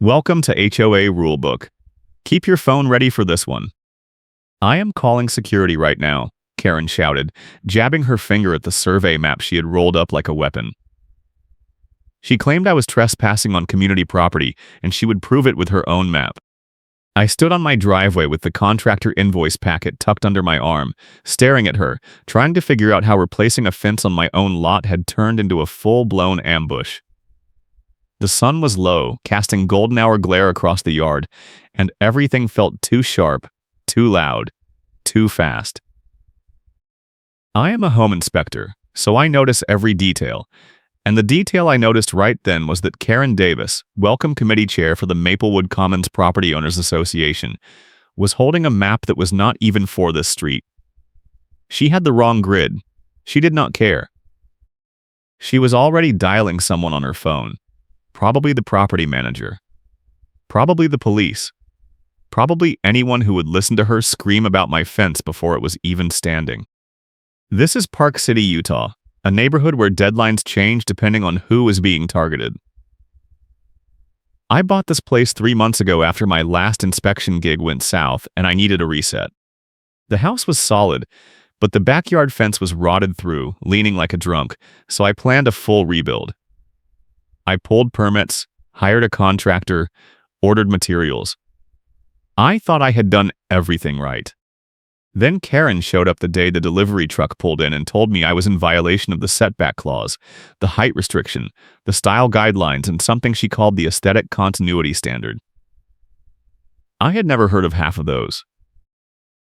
Welcome to HOA Rulebook. Keep your phone ready for this one. I am calling security right now, Karen shouted, jabbing her finger at the survey map she had rolled up like a weapon. She claimed I was trespassing on community property, and she would prove it with her own map. I stood on my driveway with the contractor invoice packet tucked under my arm, staring at her, trying to figure out how replacing a fence on my own lot had turned into a full-blown ambush. The sun was low, casting golden hour glare across the yard, and everything felt too sharp, too loud, too fast. I am a home inspector, so I notice every detail, and the detail I noticed right then was that Karen Davis, Welcome Committee Chair for the Maplewood Commons Property Owners Association, was holding a map that was not even for this street. She had the wrong grid. She did not care. She was already dialing someone on her phone. Probably the property manager. Probably the police. Probably anyone who would listen to her scream about my fence before it was even standing. This is Park City, Utah, a neighborhood where deadlines change depending on who is being targeted. I bought this place 3 months ago after my last inspection gig went south and I needed a reset. The house was solid, but the backyard fence was rotted through, leaning like a drunk, so I planned a full rebuild. I pulled permits, hired a contractor, ordered materials. I thought I had done everything right. Then Karen showed up the day the delivery truck pulled in and told me I was in violation of the setback clause, the height restriction, the style guidelines, and something she called the aesthetic continuity standard. I had never heard of half of those.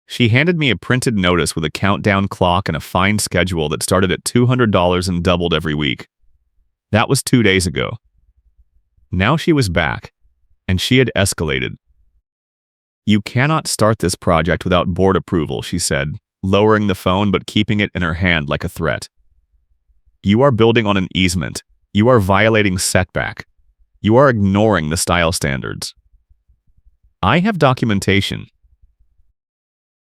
She handed me a printed notice with a countdown clock and a fine schedule that started at $200 and doubled every week. That was 2 days ago. Now she was back, and she had escalated. "You cannot start this project without board approval," she said, lowering the phone but keeping it in her hand like a threat. "You are building on an easement. You are violating setback. You are ignoring the style standards." I have documentation.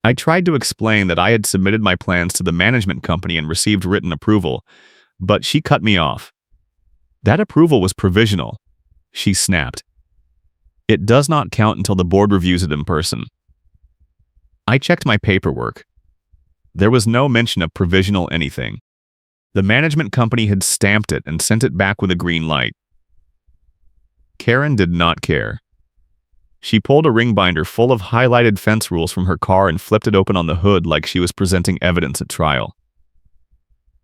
I tried to explain that I had submitted my plans to the management company and received written approval, but she cut me off. "That approval was provisional," she snapped. "It does not count until the board reviews it in person." I checked my paperwork. There was no mention of provisional anything. The management company had stamped it and sent it back with a green light. Karen did not care. She pulled a ring binder full of highlighted fence rules from her car and flipped it open on the hood like she was presenting evidence at trial.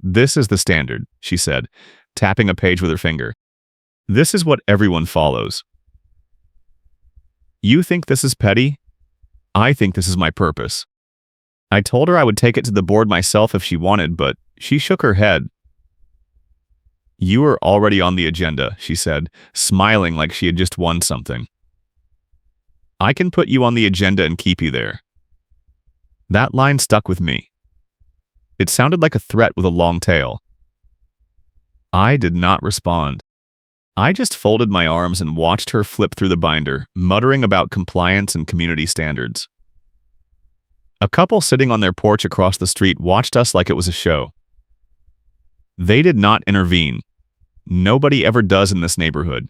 "This is the standard," she said, tapping a page with her finger. "This is what everyone follows. You think this is petty? I think this is my purpose." I told her I would take it to the board myself if she wanted, but she shook her head. "You are already on the agenda," she said, smiling like she had just won something. "I can put you on the agenda and keep you there." That line stuck with me. It sounded like a threat with a long tail. I did not respond. I just folded my arms and watched her flip through the binder, muttering about compliance and community standards. A couple sitting on their porch across the street watched us like it was a show. They did not intervene. Nobody ever does in this neighborhood.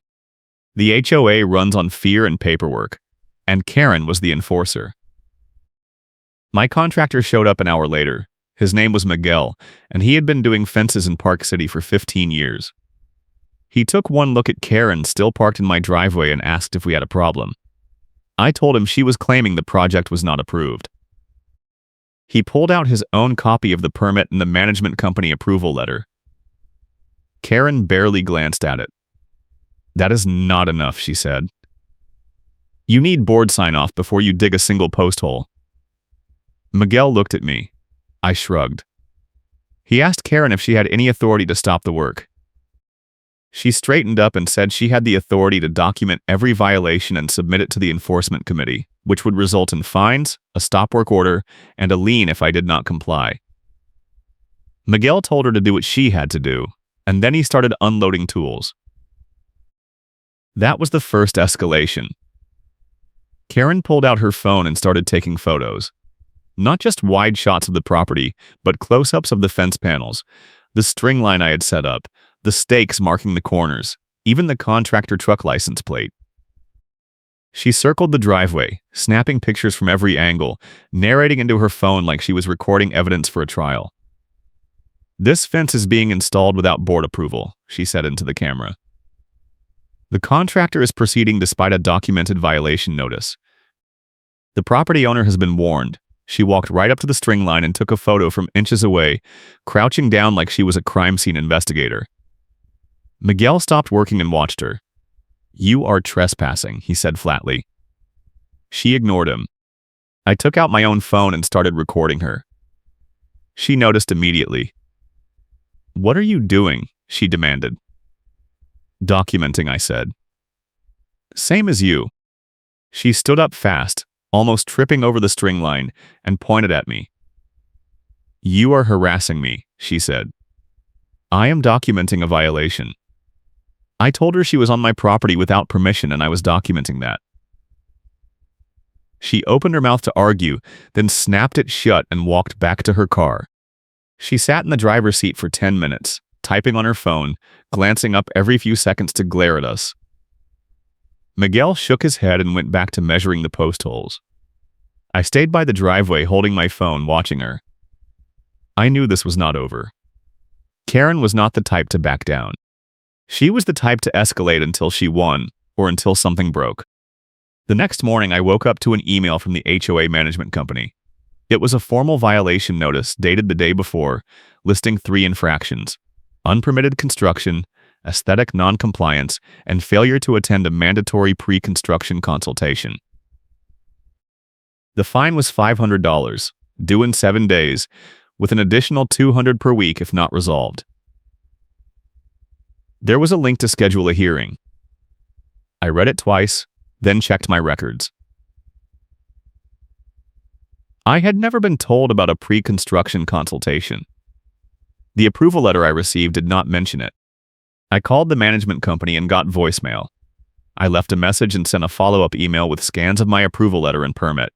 The HOA runs on fear and paperwork, and Karen was the enforcer. My contractor showed up an hour later. His name was Miguel, and he had been doing fences in Park City for 15 years. He took one look at Karen still parked in my driveway and asked if we had a problem. I told him she was claiming the project was not approved. He pulled out his own copy of the permit and the management company approval letter. Karen barely glanced at it. "That is not enough," she said. "You need board sign-off before you dig a single post hole." Miguel looked at me. I shrugged. He asked Karen if she had any authority to stop the work. She straightened up and said she had the authority to document every violation and submit it to the enforcement committee, which would result in fines, a stop work order, and a lien if I did not comply. Miguel told her to do what she had to do, and then he started unloading tools. That was the first escalation. Karen pulled out her phone and started taking photos. Not just wide shots of the property, but close-ups of the fence panels, the string line I had set up, the stakes marking the corners, even the contractor truck license plate. She circled the driveway, snapping pictures from every angle, narrating into her phone like she was recording evidence for a trial. "This fence is being installed without board approval," she said into the camera. "The contractor is proceeding despite a documented violation notice. The property owner has been warned." She walked right up to the string line and took a photo from inches away, crouching down like she was a crime scene investigator. Miguel stopped working and watched her. "You are trespassing," he said flatly. She ignored him. I took out my own phone and started recording her. She noticed immediately. "What are you doing?" she demanded. "Documenting," I said. "Same as you." She stood up fast, almost tripping over the string line, and pointed at me. "You are harassing me," she said. "I am documenting a violation." I told her she was on my property without permission and I was documenting that. She opened her mouth to argue, then snapped it shut and walked back to her car. She sat in the driver's seat for 10 minutes, typing on her phone, glancing up every few seconds to glare at us. Miguel shook his head and went back to measuring the post holes. I stayed by the driveway holding my phone, watching her. I knew this was not over. Karen was not the type to back down. She was the type to escalate until she won, or until something broke. The next morning, I woke up to an email from the HOA management company. It was a formal violation notice dated the day before, listing 3 infractions: unpermitted construction, aesthetic non-compliance, and failure to attend a mandatory pre-construction consultation. The fine was $500, due in 7 days, with an additional $200 per week if not resolved. There was a link to schedule a hearing. I read it twice, then checked my records. I had never been told about a pre-construction consultation. The approval letter I received did not mention it. I called the management company and got voicemail. I left a message and sent a follow-up email with scans of my approval letter and permit.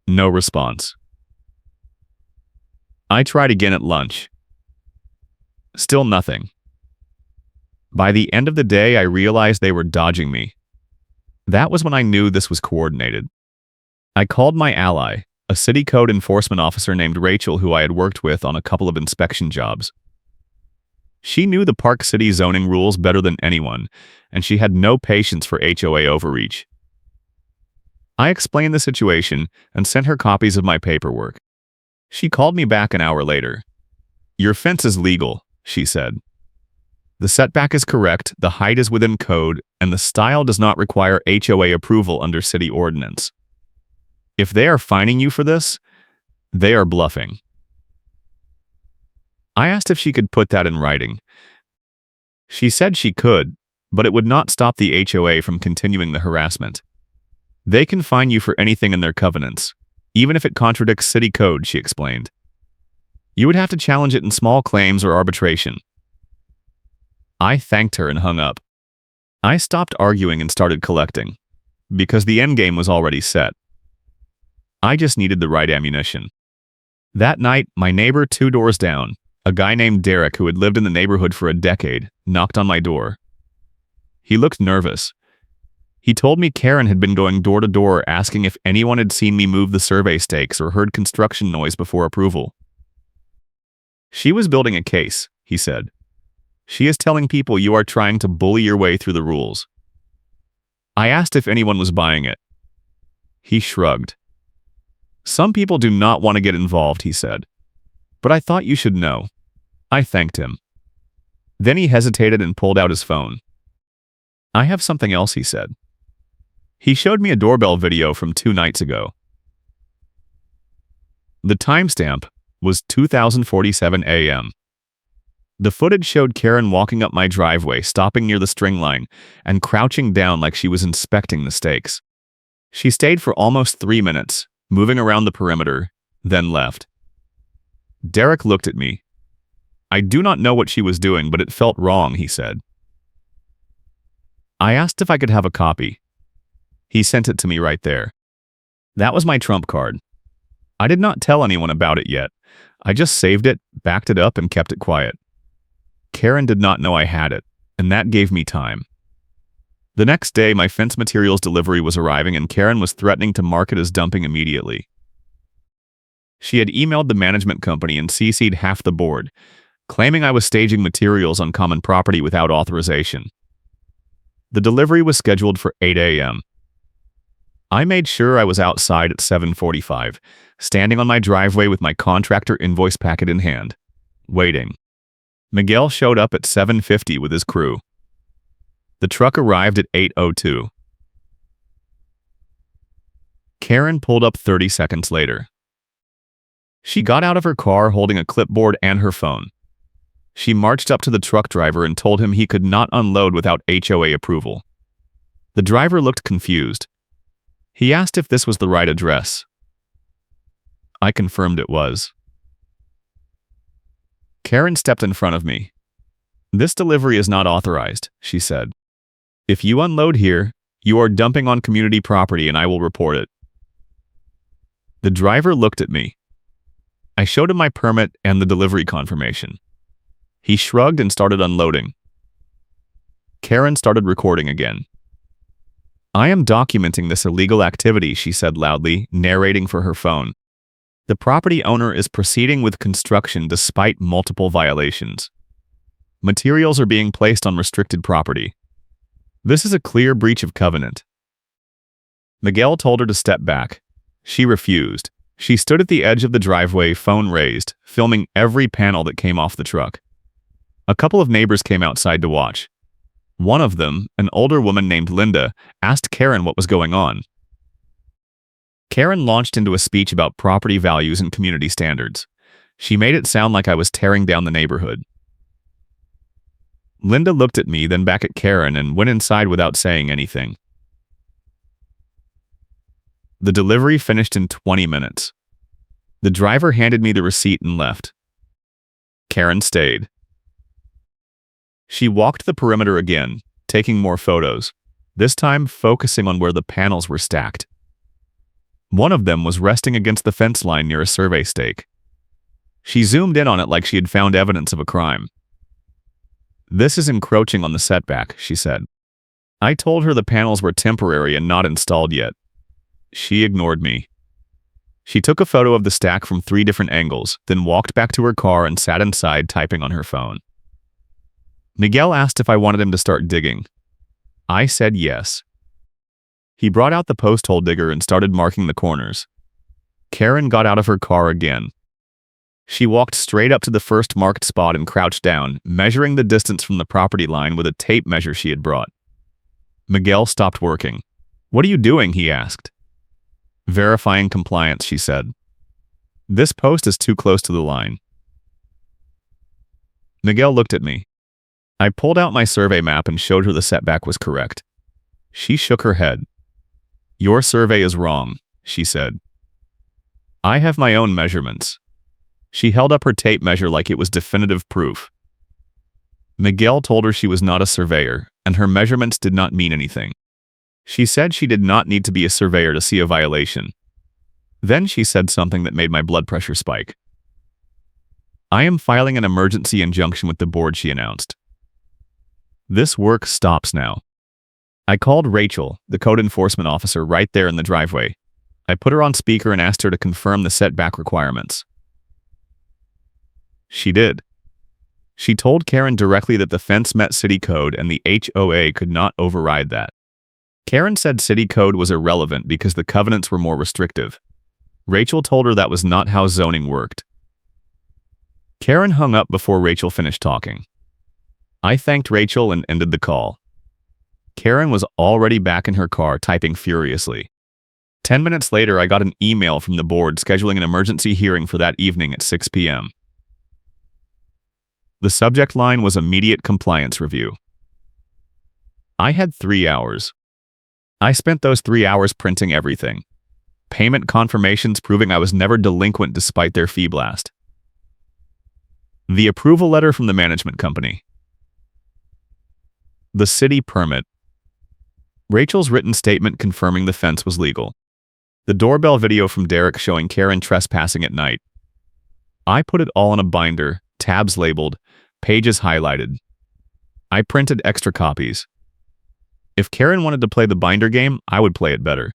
No response. I tried again at lunch. Still nothing. By the end of the day, I realized they were dodging me. That was when I knew this was coordinated. I called my ally, a city code enforcement officer named Rachel who I had worked with on a couple of inspection jobs. She knew the Park City zoning rules better than anyone, and she had no patience for HOA overreach. I explained the situation and sent her copies of my paperwork. She called me back an hour later. "Your fence is legal," she said. "The setback is correct, the height is within code, and the style does not require HOA approval under city ordinance. If they are fining you for this, they are bluffing." I asked if she could put that in writing. She said she could, but it would not stop the HOA from continuing the harassment. "They can fine you for anything in their covenants, even if it contradicts city code," she explained. "You would have to challenge it in small claims or arbitration." I thanked her and hung up. I stopped arguing and started collecting, because the endgame was already set. I just needed the right ammunition. That night, my neighbor 2 doors down, a guy named Derek who had lived in the neighborhood for a decade, knocked on my door. He looked nervous. He told me Karen had been going door to door asking if anyone had seen me move the survey stakes or heard construction noise before approval. "She was building a case," he said. "She is telling people you are trying to bully your way through the rules." I asked if anyone was buying it. He shrugged. "Some people do not want to get involved," he said. "But I thought you should know." I thanked him. Then he hesitated and pulled out his phone. "I have something else," he said. He showed me a doorbell video from 2 nights ago. The timestamp was 2047 a.m. The footage showed Karen walking up my driveway, stopping near the string line, and crouching down like she was inspecting the stakes. She stayed for almost 3 minutes, moving around the perimeter, then left. Derek looked at me. "I do not know what she was doing, but it felt wrong," he said. I asked if I could have a copy. He sent it to me right there. That was my trump card. I did not tell anyone about it yet. I just saved it, backed it up, and kept it quiet. Karen did not know I had it, and that gave me time. The next day, my fence materials delivery was arriving and Karen was threatening to mark it as dumping immediately. She had emailed the management company and CC'd half the board, claiming I was staging materials on common property without authorization. The delivery was scheduled for 8 a.m. I made sure I was outside at 7:45, standing on my driveway with my contractor invoice packet in hand, waiting. Miguel showed up at 7:50 with his crew. The truck arrived at 8:02. Karen pulled up 30 seconds later. She got out of her car holding a clipboard and her phone. She marched up to the truck driver and told him he could not unload without HOA approval. The driver looked confused. He asked if this was the right address. I confirmed it was. Karen stepped in front of me. "This delivery is not authorized," she said. "If you unload here, you are dumping on community property and I will report it." The driver looked at me. I showed him my permit and the delivery confirmation. He shrugged and started unloading. Karen started recording again. "I am documenting this illegal activity," she said loudly, narrating for her phone. "The property owner is proceeding with construction despite multiple violations. Materials are being placed on restricted property. This is a clear breach of covenant." Miguel told her to step back. She refused. She stood at the edge of the driveway, phone raised, filming every panel that came off the truck. A couple of neighbors came outside to watch. One of them, an older woman named Linda, asked Karen what was going on. Karen launched into a speech about property values and community standards. She made it sound like I was tearing down the neighborhood. Linda looked at me, then back at Karen, and went inside without saying anything. The delivery finished in 20 minutes. The driver handed me the receipt and left. Karen stayed. She walked the perimeter again, taking more photos, this time focusing on where the panels were stacked. One of them was resting against the fence line near a survey stake. She zoomed in on it like she had found evidence of a crime. "This is encroaching on the setback," she said. I told her the panels were temporary and not installed yet. She ignored me. She took a photo of the stack from 3 different angles, then walked back to her car and sat inside typing on her phone. Miguel asked if I wanted him to start digging. I said yes. He brought out the post hole digger and started marking the corners. Karen got out of her car again. She walked straight up to the first marked spot and crouched down, measuring the distance from the property line with a tape measure she had brought. Miguel stopped working. "What are you doing?" he asked. "Verifying compliance," she said. "This post is too close to the line." Miguel looked at me. I pulled out my survey map and showed her the setback was correct. She shook her head. "Your survey is wrong," she said. "I have my own measurements." She held up her tape measure like it was definitive proof. Miguel told her she was not a surveyor, and her measurements did not mean anything. She said she did not need to be a surveyor to see a violation. Then she said something that made my blood pressure spike. "I am filing an emergency injunction with the board," she announced. "This work stops now." I called Rachel, the code enforcement officer, right there in the driveway. I put her on speaker and asked her to confirm the setback requirements. She did. She told Karen directly that the fence met city code and the HOA could not override that. Karen said city code was irrelevant because the covenants were more restrictive. Rachel told her that was not how zoning worked. Karen hung up before Rachel finished talking. I thanked Rachel and ended the call. Karen was already back in her car typing furiously. 10 minutes later, I got an email from the board scheduling an emergency hearing for that evening at 6 p.m. The subject line was immediate compliance review. I had 3 hours. I spent those 3 hours printing everything. Payment confirmations proving I was never delinquent despite their fee blast. The approval letter from the management company. The city permit. Rachel's written statement confirming the fence was legal. The doorbell video from Derek showing Karen trespassing at night. I put it all in a binder, tabs labeled, pages highlighted. I printed extra copies. If Karen wanted to play the binder game, I would play it better.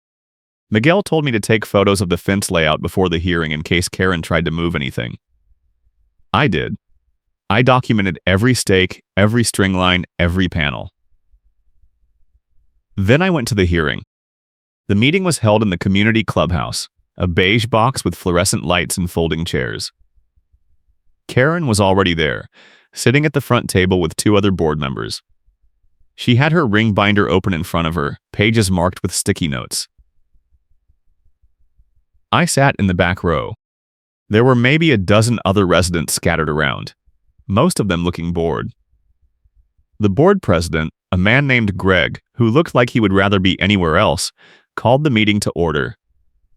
Miguel told me to take photos of the fence layout before the hearing in case Karen tried to move anything. I did. I documented every stake, every string line, every panel. Then I went to the hearing. The meeting was held in the community clubhouse, a beige box with fluorescent lights and folding chairs. Karen was already there, sitting at the front table with two other board members. She had her ring binder open in front of her, pages marked with sticky notes. I sat in the back row. There were maybe a dozen other residents scattered around, most of them looking bored. The board president, a man named Greg, who looked like he would rather be anywhere else, called the meeting to order.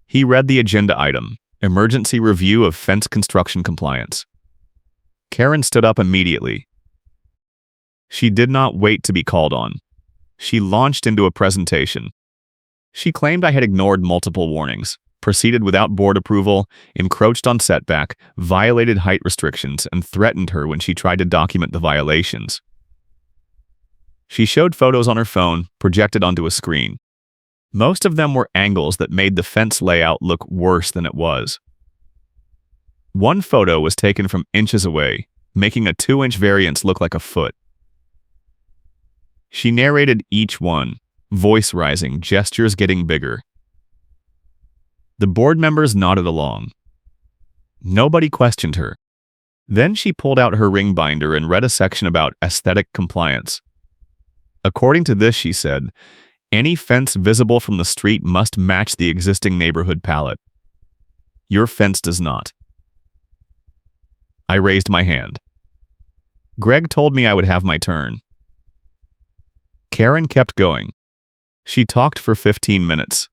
He read the agenda item, Emergency Review of Fence Construction Compliance. Karen stood up immediately. She did not wait to be called on. She launched into a presentation. She claimed I had ignored multiple warnings, proceeded without board approval, encroached on setback, violated height restrictions, and threatened her when she tried to document the violations. She showed photos on her phone, projected onto a screen. Most of them were angles that made the fence layout look worse than it was. One photo was taken from inches away, making a 2-inch variance look like a foot. She narrated each one, voice rising, gestures getting bigger. The board members nodded along. Nobody questioned her. Then she pulled out her ring binder and read a section about aesthetic compliance. According to this, she said, any fence visible from the street must match the existing neighborhood palette. Your fence does not. I raised my hand. Greg told me I would have my turn. Karen kept going. She talked for 15 minutes.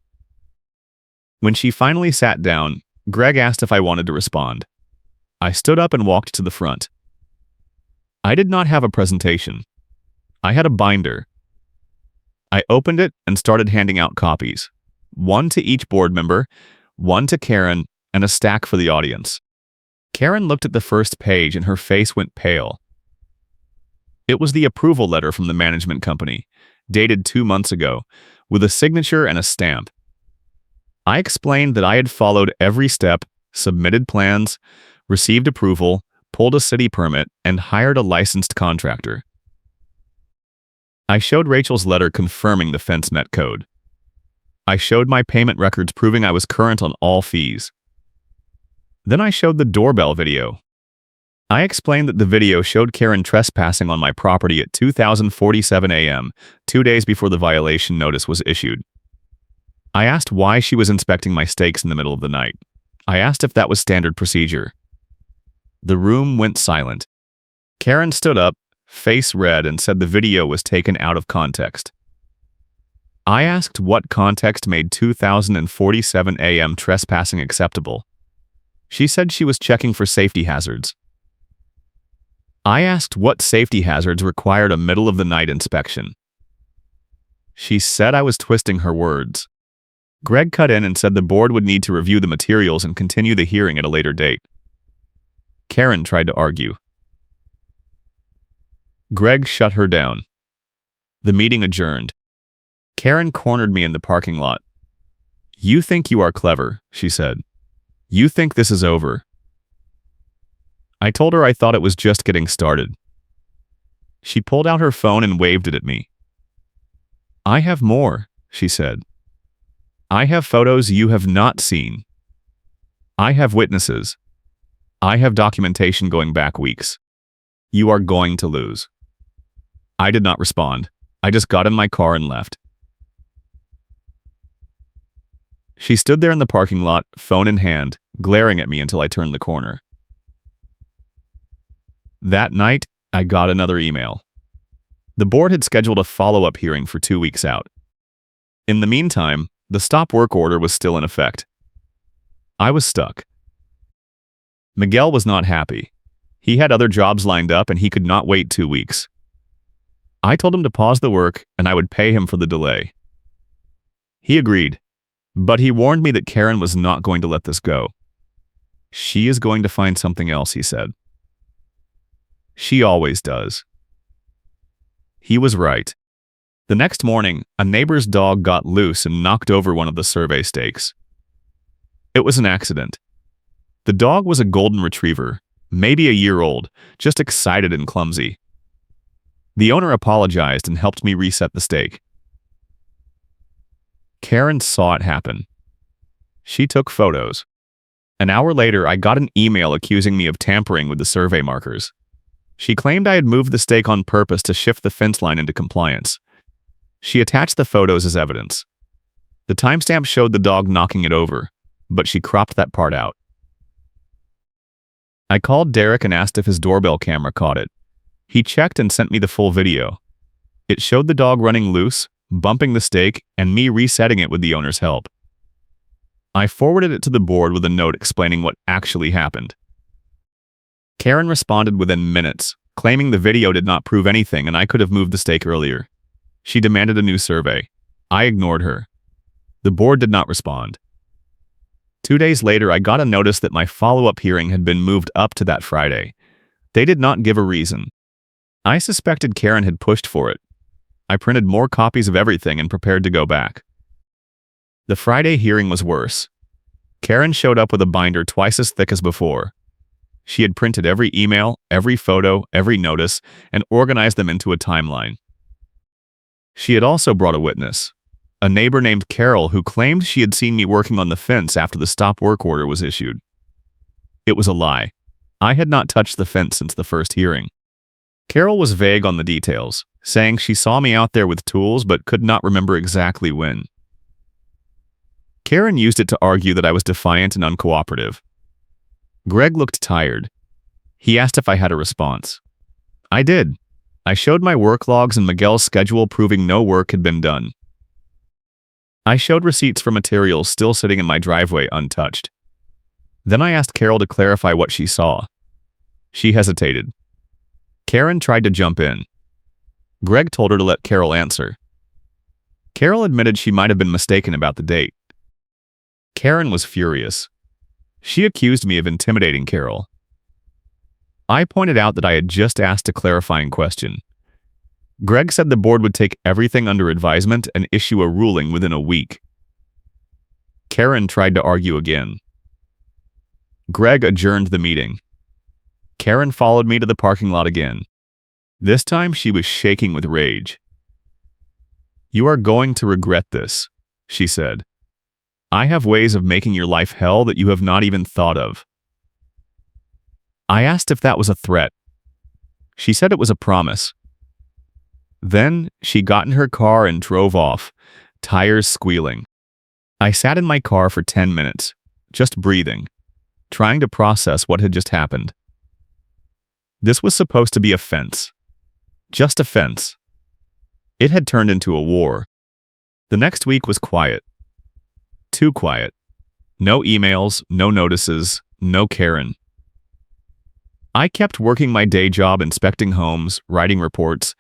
When she finally sat down, Greg asked if I wanted to respond. I stood up and walked to the front. I did not have a presentation. I had a binder. I opened it and started handing out copies, one to each board member, one to Karen, and a stack for the audience. Karen looked at the first page and her face went pale. It was the approval letter from the management company, dated 2 months ago, with a signature and a stamp. I explained that I had followed every step, submitted plans, received approval, pulled a city permit, and hired a licensed contractor. I showed Rachel's letter confirming the fence met code. I showed my payment records proving I was current on all fees. Then I showed the doorbell video. I explained that the video showed Karen trespassing on my property at 2:47 a.m., 2 days before the violation notice was issued. I asked why she was inspecting my stakes in the middle of the night. I asked if that was standard procedure. The room went silent. Karen stood up, face red, and said the video was taken out of context. I asked what context made 2:47 a.m. trespassing acceptable. She said she was checking for safety hazards. I asked what safety hazards required a middle-of-the-night inspection. She said I was twisting her words. Greg cut in and said the board would need to review the materials and continue the hearing at a later date. Karen tried to argue. Greg shut her down. The meeting adjourned. Karen cornered me in the parking lot. "You think you are clever," she said. "You think this is over." I told her I thought it was just getting started. She pulled out her phone and waved it at me. "I have more," she said. "I have photos you have not seen. I have witnesses. I have documentation going back weeks. You are going to lose." I did not respond. I just got in my car and left. She stood there in the parking lot, phone in hand, glaring at me until I turned the corner. That night, I got another email. The board had scheduled a follow-up hearing for 2 weeks out. In the meantime, the stop work order was still in effect. I was stuck. Miguel was not happy. He had other jobs lined up and he could not wait 2 weeks. I told him to pause the work and I would pay him for the delay. He agreed, but he warned me that Karen was not going to let this go. "She is going to find something else," he said. "She always does." He was right. The next morning, a neighbor's dog got loose and knocked over one of the survey stakes. It was an accident. The dog was a golden retriever, maybe a year old, just excited and clumsy. The owner apologized and helped me reset the stake. Karen saw it happen. She took photos. An hour later, I got an email accusing me of tampering with the survey markers. She claimed I had moved the stake on purpose to shift the fence line into compliance. She attached the photos as evidence. The timestamp showed the dog knocking it over, but she cropped that part out. I called Derek and asked if his doorbell camera caught it. He checked and sent me the full video. It showed the dog running loose, bumping the stake, and me resetting it with the owner's help. I forwarded it to the board with a note explaining what actually happened. Karen responded within minutes, claiming the video did not prove anything and I could have moved the stake earlier. She demanded a new survey. I ignored her. The board did not respond. 2 days later, I got a notice that my follow-up hearing had been moved up to that Friday. They did not give a reason. I suspected Karen had pushed for it. I printed more copies of everything and prepared to go back. The Friday hearing was worse. Karen showed up with a binder twice as thick as before. She had printed every email, every photo, every notice, and organized them into a timeline. She had also brought a witness, a neighbor named Carol who claimed she had seen me working on the fence after the stop work order was issued. It was a lie. I had not touched the fence since the first hearing. Carol was vague on the details, saying she saw me out there with tools but could not remember exactly when. Karen used it to argue that I was defiant and uncooperative. Greg looked tired. He asked if I had a response. I did. I showed my work logs and Miguel's schedule proving no work had been done. I showed receipts for materials still sitting in my driveway untouched. Then I asked Carol to clarify what she saw. She hesitated. Karen tried to jump in. Greg told her to let Carol answer. Carol admitted she might have been mistaken about the date. Karen was furious. She accused me of intimidating Carol. I pointed out that I had just asked a clarifying question. Greg said the board would take everything under advisement and issue a ruling within a week. Karen tried to argue again. Greg adjourned the meeting. Karen followed me to the parking lot again. This time she was shaking with rage. "You are going to regret this," she said. "I have ways of making your life hell that you have not even thought of." I asked if that was a threat. She said it was a promise. Then she got in her car and drove off, tires squealing. I sat in my car for 10 minutes, just breathing, trying to process what had just happened. This was supposed to be a fence. Just a fence. It had turned into a war. The next week was quiet. Too quiet. No emails, no notices, no Karen. I kept working my day job inspecting homes, writing reports,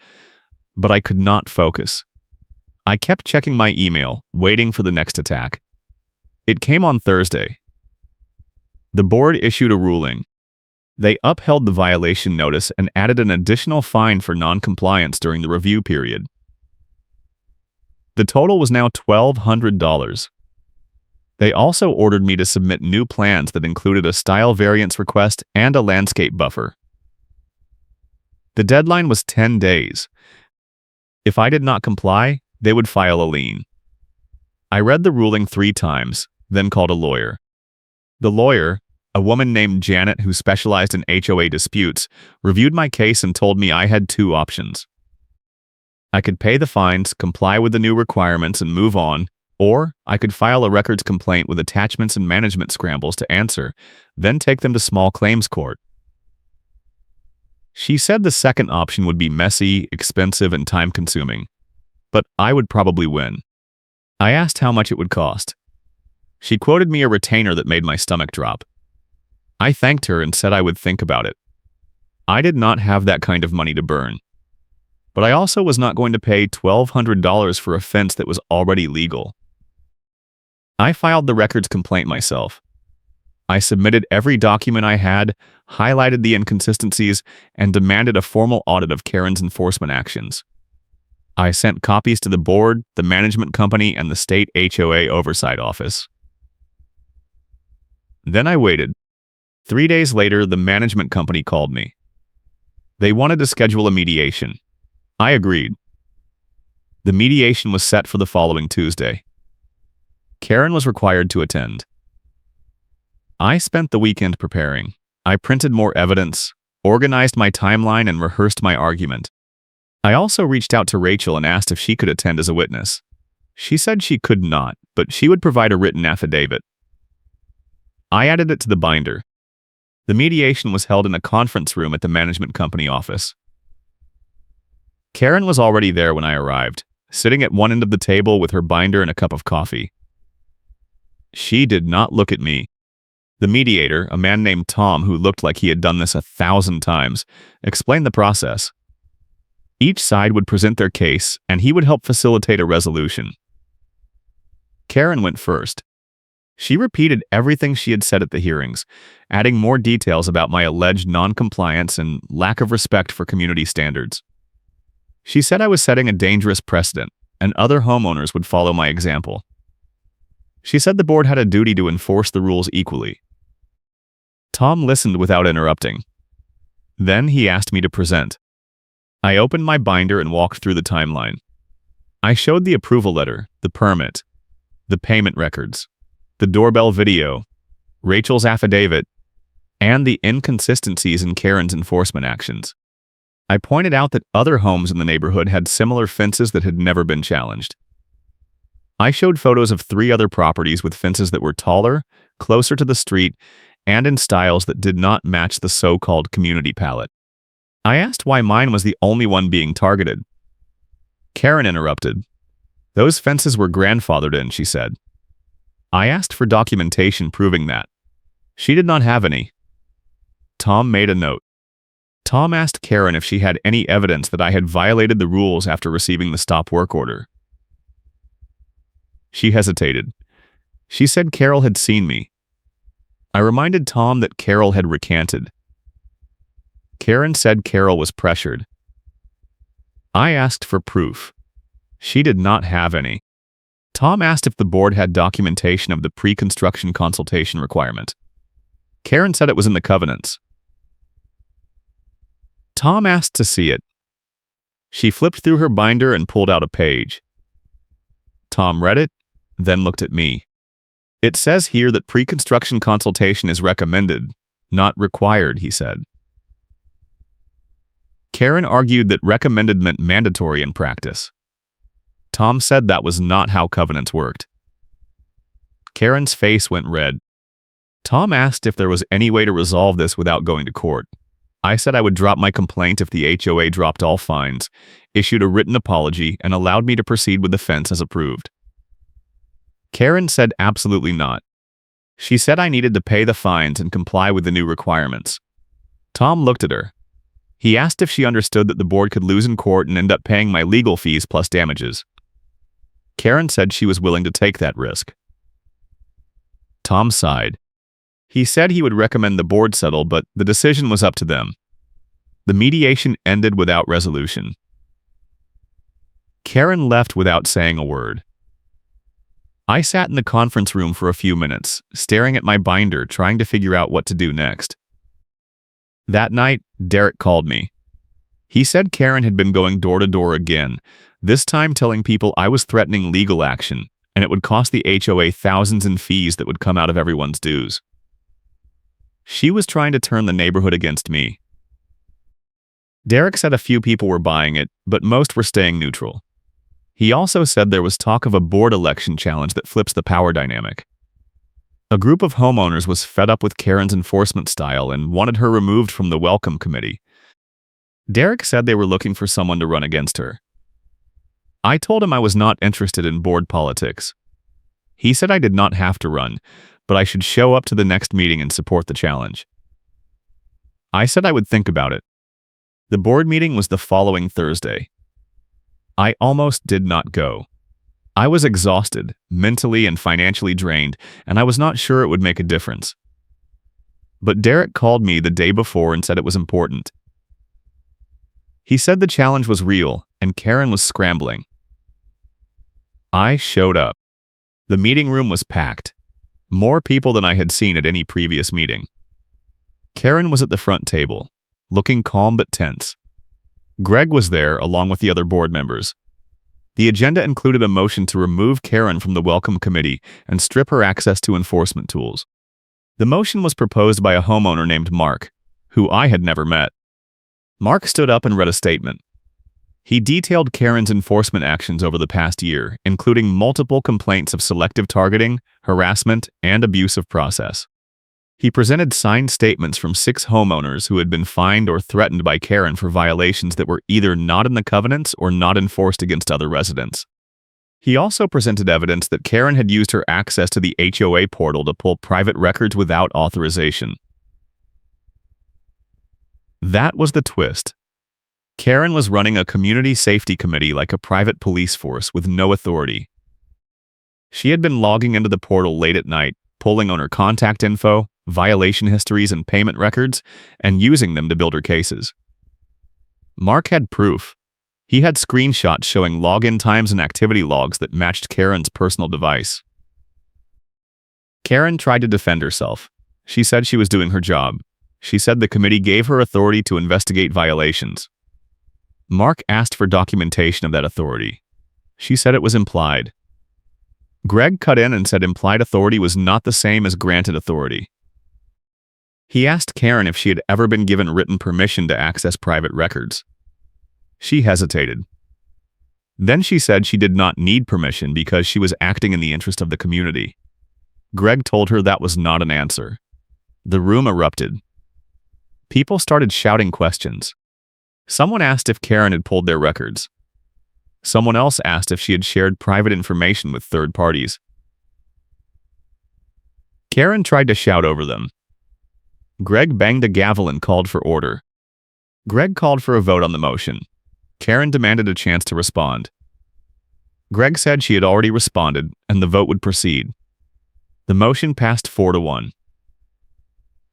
but I could not focus. I kept checking my email, waiting for the next attack. It came on Thursday. The board issued a ruling. They upheld the violation notice and added an additional fine for non-compliance during the review period. The total was now $1,200. They also ordered me to submit new plans that included a style variance request and a landscape buffer. The deadline was 10 days. If I did not comply, they would file a lien. I read the ruling 3 times, then called a lawyer. The lawyer, a woman named Janet who specialized in HOA disputes, reviewed my case and told me I had 2 options. I could pay the fines, comply with the new requirements, and move on, or I could file a records complaint with attachments and management scrambles to answer, then take them to small claims court. She said the second option would be messy, expensive, and time-consuming, but I would probably win. I asked how much it would cost. She quoted me a retainer that made my stomach drop. I thanked her and said I would think about it. I did not have that kind of money to burn. But I also was not going to pay $1,200 for a fence that was already legal. I filed the records complaint myself. I submitted every document I had, highlighted the inconsistencies, and demanded a formal audit of Karen's enforcement actions. I sent copies to the board, the management company, and the state HOA oversight office. Then I waited. 3 days later, the management company called me. They wanted to schedule a mediation. I agreed. The mediation was set for the following Tuesday. Karen was required to attend. I spent the weekend preparing. I printed more evidence, organized my timeline, and rehearsed my argument. I also reached out to Rachel and asked if she could attend as a witness. She said she could not, but she would provide a written affidavit. I added it to the binder. The mediation was held in a conference room at the management company office. Karen was already there when I arrived, sitting at one end of the table with her binder and a cup of coffee. She did not look at me. The mediator, a man named Tom who looked like he had done this 1,000 times, explained the process. Each side would present their case, and he would help facilitate a resolution. Karen went first. She repeated everything she had said at the hearings, adding more details about my alleged non-compliance and lack of respect for community standards. She said I was setting a dangerous precedent, and other homeowners would follow my example. She said the board had a duty to enforce the rules equally. Tom listened without interrupting. Then he asked me to present. I opened my binder and walked through the timeline. I showed the approval letter, the permit, the payment records, the doorbell video, Rachel's affidavit, and the inconsistencies in Karen's enforcement actions. I pointed out that other homes in the neighborhood had similar fences that had never been challenged. I showed photos of 3 other properties with fences that were taller, closer to the street, and in styles that did not match the so-called community palette. I asked why mine was the only one being targeted. Karen interrupted. Those fences were grandfathered in, she said. I asked for documentation proving that. She did not have any. Tom made a note. Tom asked Karen if she had any evidence that I had violated the rules after receiving the stop work order. She hesitated. She said Carol had seen me. I reminded Tom that Carol had recanted. Karen said Carol was pressured. I asked for proof. She did not have any. Tom asked if the board had documentation of the pre-construction consultation requirement. Karen said it was in the covenants. Tom asked to see it. She flipped through her binder and pulled out a page. Tom read it, then looked at me. It says here that pre-construction consultation is recommended, not required, he said. Karen argued that recommended meant mandatory in practice. Tom said that was not how covenants worked. Karen's face went red. Tom asked if there was any way to resolve this without going to court. I said I would drop my complaint if the HOA dropped all fines, issued a written apology, and allowed me to proceed with the fence as approved. Karen said absolutely not. She said I needed to pay the fines and comply with the new requirements. Tom looked at her. He asked if she understood that the board could lose in court and end up paying my legal fees plus damages. Karen said she was willing to take that risk. Tom sighed. He said he would recommend the board settle, but the decision was up to them. The mediation ended without resolution. Karen left without saying a word. I sat in the conference room for a few minutes, staring at my binder, trying to figure out what to do next. That night, Derek called me. He said Karen had been going door to door again, this time telling people I was threatening legal action, and it would cost the HOA thousands in fees that would come out of everyone's dues. She was trying to turn the neighborhood against me. Derek said a few people were buying it, but most were staying neutral. He also said there was talk of a board election challenge that flips the power dynamic. A group of homeowners was fed up with Karen's enforcement style and wanted her removed from the welcome committee. Derek said they were looking for someone to run against her. I told him I was not interested in board politics. He said I did not have to run, but I should show up to the next meeting and support the challenge. I said I would think about it. The board meeting was the following Thursday. I almost did not go. I was exhausted, mentally and financially drained, and I was not sure it would make a difference. But Derek called me the day before and said it was important. He said the challenge was real, and Karen was scrambling. I showed up. The meeting room was packed. More people than I had seen at any previous meeting. Karen was at the front table, looking calm but tense. Greg was there along with the other board members. The agenda included a motion to remove Karen from the welcome committee and strip her access to enforcement tools. The motion was proposed by a homeowner named Mark, who I had never met. Mark stood up and read a statement. He detailed Karen's enforcement actions over the past year, including multiple complaints of selective targeting, harassment, and abuse of process. He presented signed statements from 6 homeowners who had been fined or threatened by Karen for violations that were either not in the covenants or not enforced against other residents. He also presented evidence that Karen had used her access to the HOA portal to pull private records without authorization. That was the twist. Karen was running a community safety committee like a private police force with no authority. She had been logging into the portal late at night, pulling owner contact info, violation histories, and payment records, and using them to build her cases. Mark had proof. He had screenshots showing login times and activity logs that matched Karen's personal device. Karen tried to defend herself. She said she was doing her job. She said the committee gave her authority to investigate violations. Mark asked for documentation of that authority. She said it was implied. Greg cut in and said implied authority was not the same as granted authority. He asked Karen if she had ever been given written permission to access private records. She hesitated. Then she said she did not need permission because she was acting in the interest of the community. Greg told her that was not an answer. The room erupted. People started shouting questions. Someone asked if Karen had pulled their records. Someone else asked if she had shared private information with third parties. Karen tried to shout over them. Greg banged a gavel and called for order. Greg called for a vote on the motion. Karen demanded a chance to respond. Greg said she had already responded and the vote would proceed. The motion passed 4-1.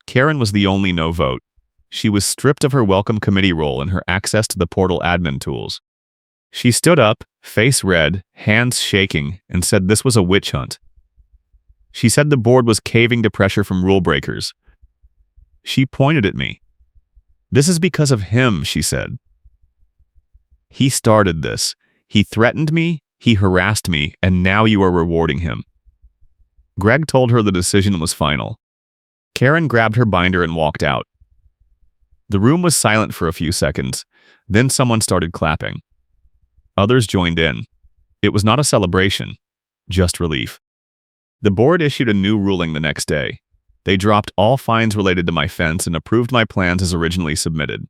Karen was the only no vote. She was stripped of her welcome committee role and her access to the portal admin tools. She stood up, face red, hands shaking, and said this was a witch hunt. She said the board was caving to pressure from rule breakers. She pointed at me. This is because of him, she said. He started this. He threatened me, he harassed me, and now you are rewarding him. Greg told her the decision was final. Karen grabbed her binder and walked out. The room was silent for a few seconds. Then someone started clapping. Others joined in. It was not a celebration, just relief. The board issued a new ruling the next day. They dropped all fines related to my fence and approved my plans as originally submitted.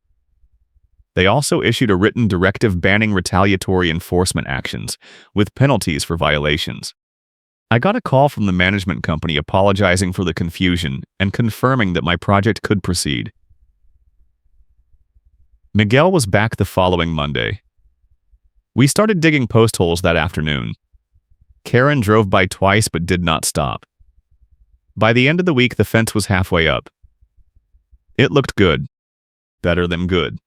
They also issued a written directive banning retaliatory enforcement actions, with penalties for violations. I got a call from the management company apologizing for the confusion and confirming that my project could proceed. Miguel was back the following Monday. We started digging post holes that afternoon. Karen drove by twice but did not stop. By the end of the week, the fence was halfway up. It looked good. Better than good.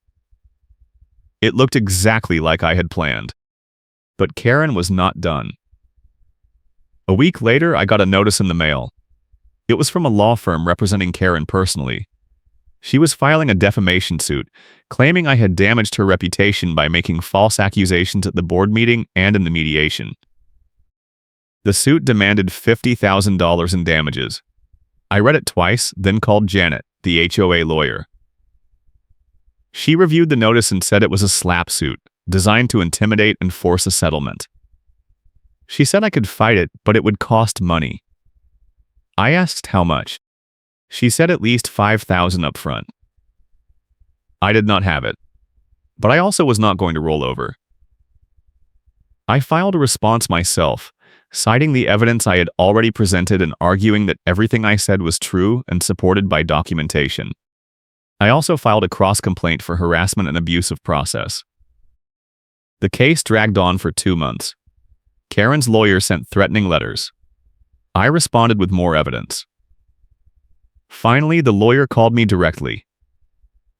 It looked exactly like I had planned. But Karen was not done. A week later, I got a notice in the mail. It was from a law firm representing Karen personally. She was filing a defamation suit, claiming I had damaged her reputation by making false accusations at the board meeting and in the mediation. The suit demanded $50,000 in damages. I read it twice, then called Janet, the HOA lawyer. She reviewed the notice and said it was a slap suit, designed to intimidate and force a settlement. She said I could fight it, but it would cost money. I asked how much. She said at least $5,000 up front. I did not have it, but I also was not going to roll over. I filed a response myself, citing the evidence I had already presented and arguing that everything I said was true and supported by documentation. I also filed a cross-complaint for harassment and abuse of process. The case dragged on for 2 months. Karen's lawyer sent threatening letters. I responded with more evidence. Finally, the lawyer called me directly.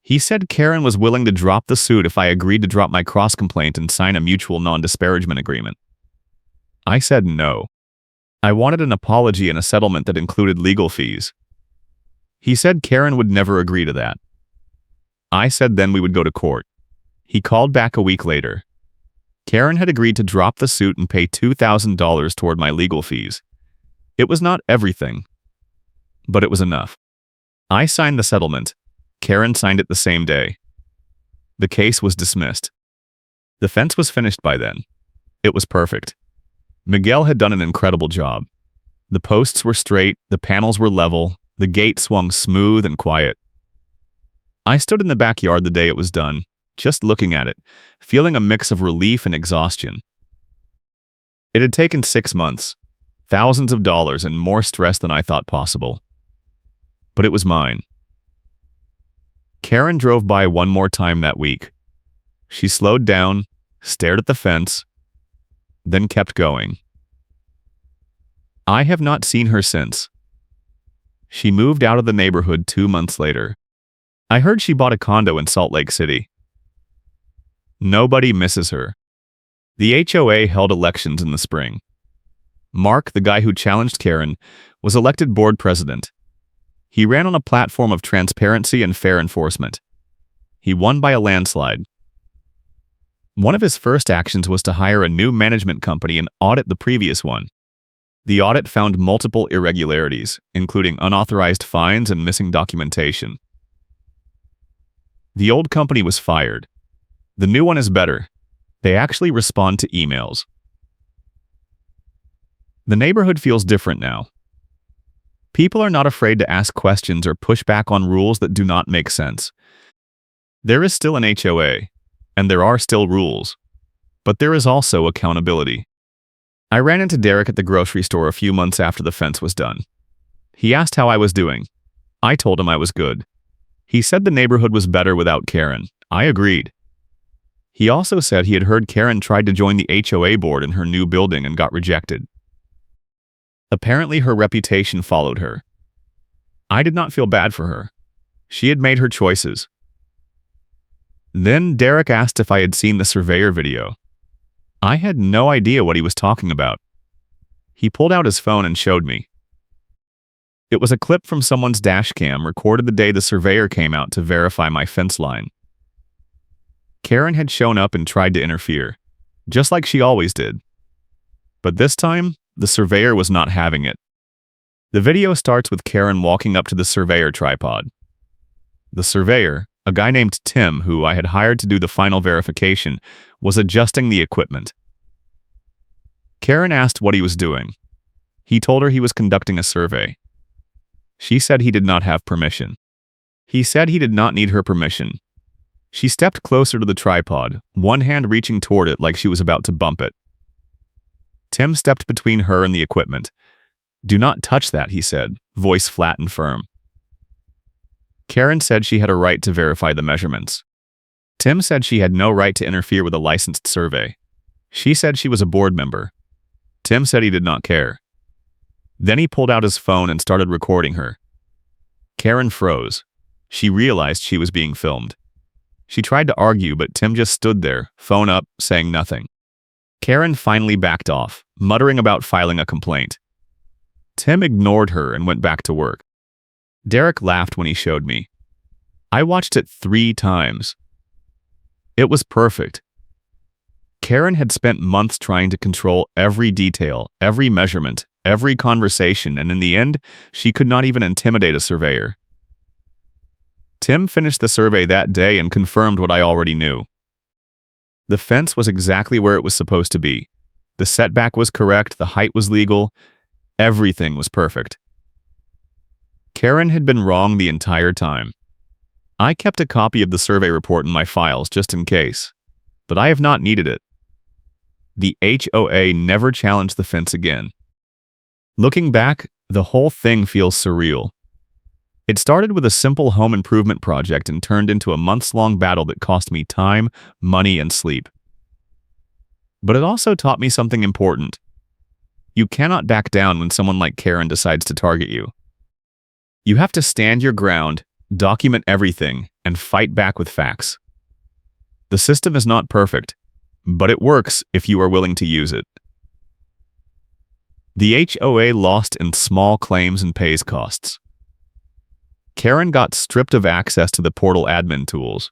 He said Karen was willing to drop the suit if I agreed to drop my cross-complaint and sign a mutual non-disparagement agreement. I said no. I wanted an apology and a settlement that included legal fees. He said Karen would never agree to that. I said then we would go to court. He called back a week later. Karen had agreed to drop the suit and pay $2,000 toward my legal fees. It was not everything, but it was enough. I signed the settlement. Karen signed it the same day. The case was dismissed. The fence was finished by then. It was perfect. Miguel had done an incredible job. The posts were straight, the panels were level, the gate swung smooth and quiet. I stood in the backyard the day it was done, just looking at it, feeling a mix of relief and exhaustion. It had taken 6 months, thousands of dollars, and more stress than I thought possible. But it was mine. Karen drove by one more time that week. She slowed down, stared at the fence, then kept going. I have not seen her since. She moved out of the neighborhood 2 months later. I heard she bought a condo in Salt Lake City. Nobody misses her. The HOA held elections in the spring. Mark, the guy who challenged Karen, was elected board president. He ran on a platform of transparency and fair enforcement. He won by a landslide. One of his first actions was to hire a new management company and audit the previous one. The audit found multiple irregularities, including unauthorized fines and missing documentation. The old company was fired. The new one is better. They actually respond to emails. The neighborhood feels different now. People are not afraid to ask questions or push back on rules that do not make sense. There is still an HOA, and there are still rules, but there is also accountability. I ran into Derek at the grocery store a few months after the fence was done. He asked how I was doing. I told him I was good. He said the neighborhood was better without Karen. I agreed. He also said he had heard Karen tried to join the HOA board in her new building and got rejected. Apparently her reputation followed her. I did not feel bad for her. She had made her choices. Then Derek asked if I had seen the Surveyor video. I had no idea what he was talking about. He pulled out his phone and showed me. It was a clip from someone's dash cam recorded the day the Surveyor came out to verify my fence line. Karen had shown up and tried to interfere, just like she always did. But this time, the Surveyor was not having it. The video starts with Karen walking up to the Surveyor tripod. The Surveyor, a guy named Tim who I had hired to do the final verification, was adjusting the equipment. Karen asked what he was doing. He told her he was conducting a survey. She said he did not have permission. He said he did not need her permission. She stepped closer to the tripod, one hand reaching toward it like she was about to bump it. Tim stepped between her and the equipment. "Do not touch that," he said, voice flat and firm. Karen said she had a right to verify the measurements. Tim said she had no right to interfere with a licensed survey. She said she was a board member. Tim said he did not care. Then he pulled out his phone and started recording her. Karen froze. She realized she was being filmed. She tried to argue, but Tim just stood there, phone up, saying nothing. Karen finally backed off, muttering about filing a complaint. Tim ignored her and went back to work. Derek laughed when he showed me. I watched it 3 times. It was perfect. Karen had spent months trying to control every detail, every measurement, every conversation, and in the end, she could not even intimidate a surveyor. Tim finished the survey that day and confirmed what I already knew. The fence was exactly where it was supposed to be. The setback was correct, the height was legal, everything was perfect. Karen had been wrong the entire time. I kept a copy of the survey report in my files just in case, but I have not needed it. The HOA never challenged the fence again. Looking back, the whole thing feels surreal. It started with a simple home improvement project and turned into a months-long battle that cost me time, money, and sleep. But it also taught me something important. You cannot back down when someone like Karen decides to target you. You have to stand your ground, document everything, and fight back with facts. The system is not perfect, but it works if you are willing to use it. The HOA lost in small claims and pays costs. Karen got stripped of access to the portal admin tools.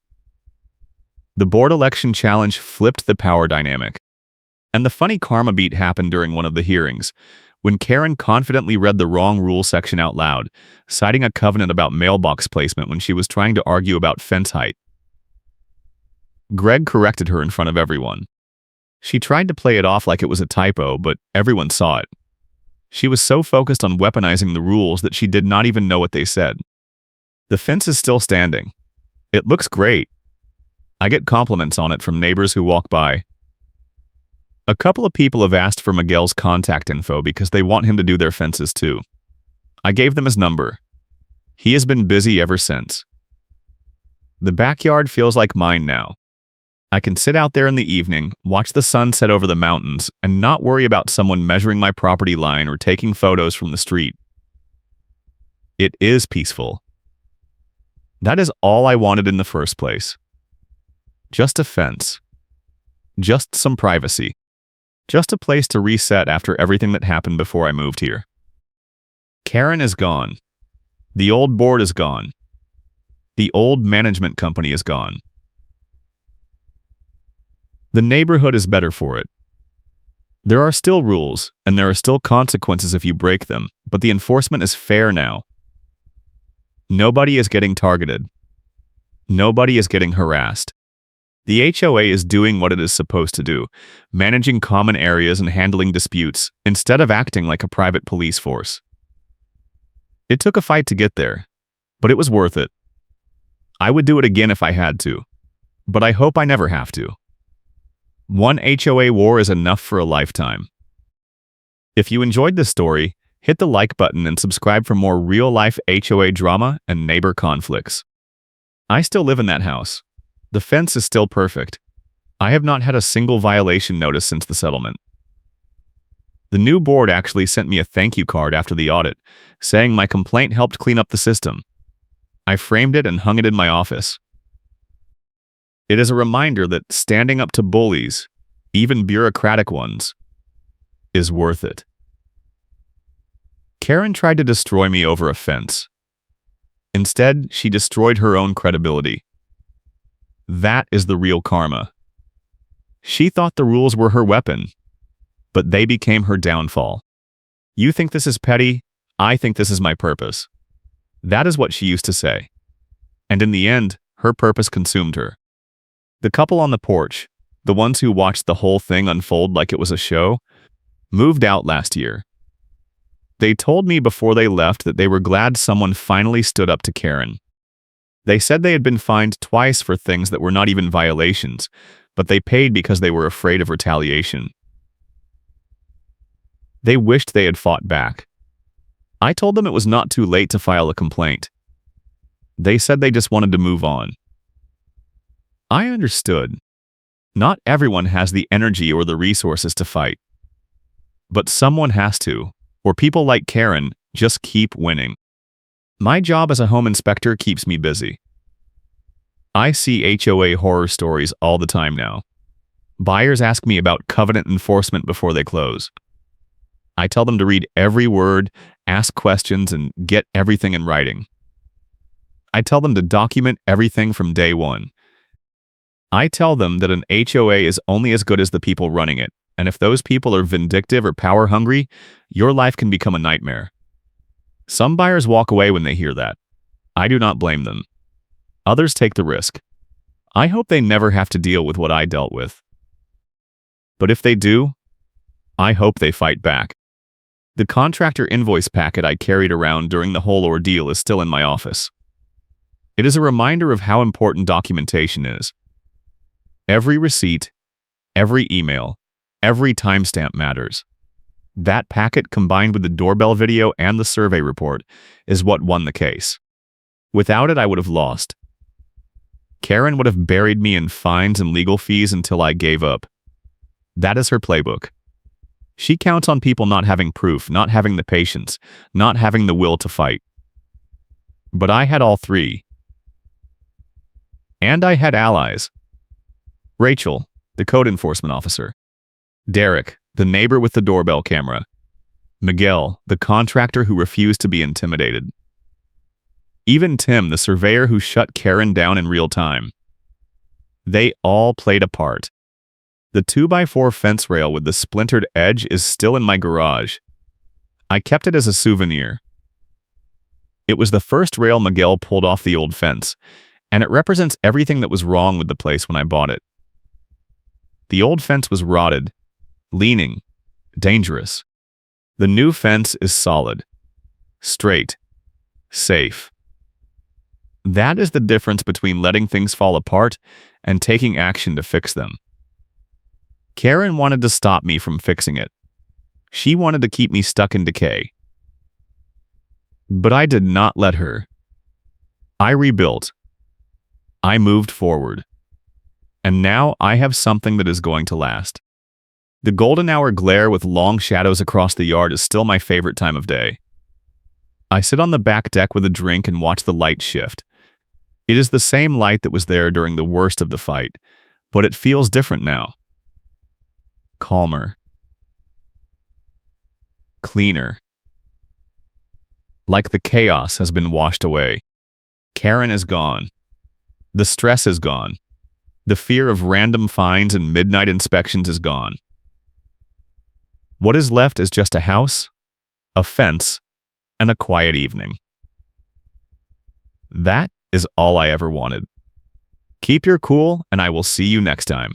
The board election challenge flipped the power dynamic. And the funny karma beat happened during one of the hearings, when Karen confidently read the wrong rule section out loud, citing a covenant about mailbox placement when she was trying to argue about fence height. Greg corrected her in front of everyone. She tried to play it off like it was a typo, but everyone saw it. She was so focused on weaponizing the rules that she did not even know what they said. The fence is still standing. It looks great. I get compliments on it from neighbors who walk by. A couple of people have asked for Miguel's contact info because they want him to do their fences too. I gave them his number. He has been busy ever since. The backyard feels like mine now. I can sit out there in the evening, watch the sun set over the mountains, and not worry about someone measuring my property line or taking photos from the street. It is peaceful. That is all I wanted in the first place. Just a fence. Just some privacy. Just a place to reset after everything that happened before I moved here. Karen is gone. The old board is gone. The old management company is gone. The neighborhood is better for it. There are still rules, and there are still consequences if you break them, but the enforcement is fair now. Nobody is getting targeted. Nobody is getting harassed. The HOA is doing what it is supposed to do, managing common areas and handling disputes, instead of acting like a private police force. It took a fight to get there, but it was worth it. I would do it again if I had to, but I hope I never have to. One HOA war is enough for a lifetime. If you enjoyed this story, hit the like button and subscribe for more real-life HOA drama and neighbor conflicts. I still live in that house. The fence is still perfect. I have not had a single violation notice since the settlement. The new board actually sent me a thank you card after the audit, saying my complaint helped clean up the system. I framed it and hung it in my office. It is a reminder that standing up to bullies, even bureaucratic ones, is worth it. Karen tried to destroy me over a fence. Instead, she destroyed her own credibility. That is the real karma. She thought the rules were her weapon, but they became her downfall. You think this is petty? I think this is my purpose. That is what she used to say. And in the end, her purpose consumed her. The couple on the porch, the ones who watched the whole thing unfold like it was a show, moved out last year. They told me before they left that they were glad someone finally stood up to Karen. They said they had been fined twice for things that were not even violations, but they paid because they were afraid of retaliation. They wished they had fought back. I told them it was not too late to file a complaint. They said they just wanted to move on. I understood. Not everyone has the energy or the resources to fight. But someone has to, or people like Karen just keep winning. My job as a home inspector keeps me busy. I see HOA horror stories all the time now. Buyers ask me about covenant enforcement before they close. I tell them to read every word, ask questions, and get everything in writing. I tell them to document everything from day one. I tell them that an HOA is only as good as the people running it, and if those people are vindictive or power-hungry, your life can become a nightmare. Some buyers walk away when they hear that. I do not blame them. Others take the risk. I hope they never have to deal with what I dealt with. But if they do, I hope they fight back. The contractor invoice packet I carried around during the whole ordeal is still in my office. It is a reminder of how important documentation is. Every receipt, every email, every timestamp matters. That packet, combined with the doorbell video and the survey report, is what won the case. Without it, I would have lost. Karen would have buried me in fines and legal fees until I gave up. That is her playbook. She counts on people not having proof, not having the patience, not having the will to fight. But I had all three. And I had allies. Rachel, the code enforcement officer. Derek, the neighbor with the doorbell camera. Miguel, the contractor who refused to be intimidated. Even Tim, the surveyor who shut Karen down in real time. They all played a part. The 2x4 fence rail with the splintered edge is still in my garage. I kept it as a souvenir. It was the first rail Miguel pulled off the old fence, and it represents everything that was wrong with the place when I bought it. The old fence was rotted, leaning, dangerous. The new fence is solid, straight, safe. That is the difference between letting things fall apart and taking action to fix them. Karen wanted to stop me from fixing it. She wanted to keep me stuck in decay. But I did not let her. I rebuilt. I moved forward. And now I have something that is going to last. The golden hour glare with long shadows across the yard is still my favorite time of day. I sit on the back deck with a drink and watch the light shift. It is the same light that was there during the worst of the fight, but it feels different now. Calmer. Cleaner. Like the chaos has been washed away. Karen is gone. The stress is gone. The fear of random fines and midnight inspections is gone. What is left is just a house, a fence, and a quiet evening. That is all I ever wanted. Keep your cool, and I will see you next time.